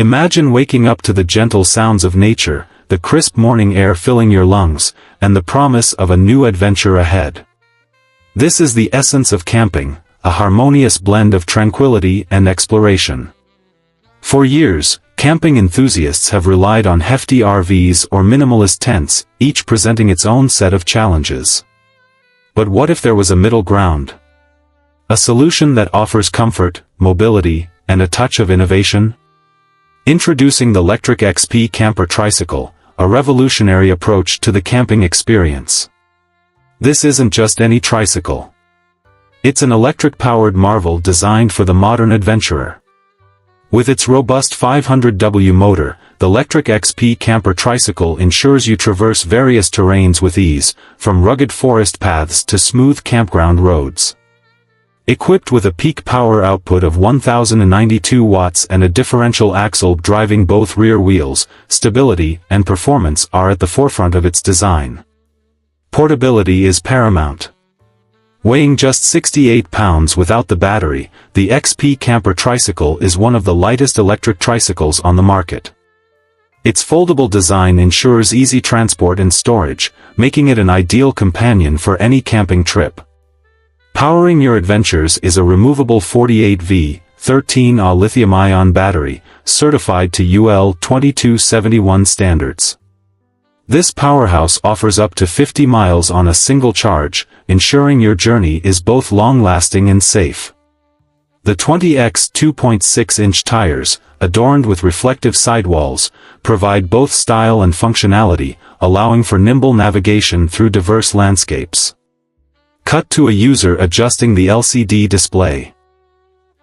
Imagine waking up to the gentle sounds of nature, the crisp morning air filling your lungs, and the promise of a new adventure ahead. This is the essence of camping, a harmonious blend of tranquility and exploration. For years, camping enthusiasts have relied on hefty RVs or minimalist tents, each presenting its own set of challenges. But what if there was a middle ground? A solution that offers comfort, mobility, and a touch of innovation? Introducing the Lectric XP Camper Tricycle, a revolutionary approach to the camping experience. This isn't just any tricycle. It's an electric-powered marvel designed for the modern adventurer. With its robust 500W motor, the Lectric XP Camper Tricycle ensures you traverse various terrains with ease, from rugged forest paths to smooth campground roads. Equipped with a peak power output of 1092 watts and a differential axle driving both rear wheels, stability and performance are at the forefront of its design. Portability is paramount. Weighing just 68 pounds without the battery, the XP Camper Tricycle is one of the lightest electric tricycles on the market. Its foldable design ensures easy transport and storage, making it an ideal companion for any camping trip. Powering your adventures is a removable 48V, 13Ah lithium-ion battery, certified to UL 2271 standards. This powerhouse offers up to 50 miles on a single charge, ensuring your journey is both long-lasting and safe. The 20x 2.6-inch tires, adorned with reflective sidewalls, provide both style and functionality, allowing for nimble navigation through diverse landscapes. Cut to a user adjusting the LCD display.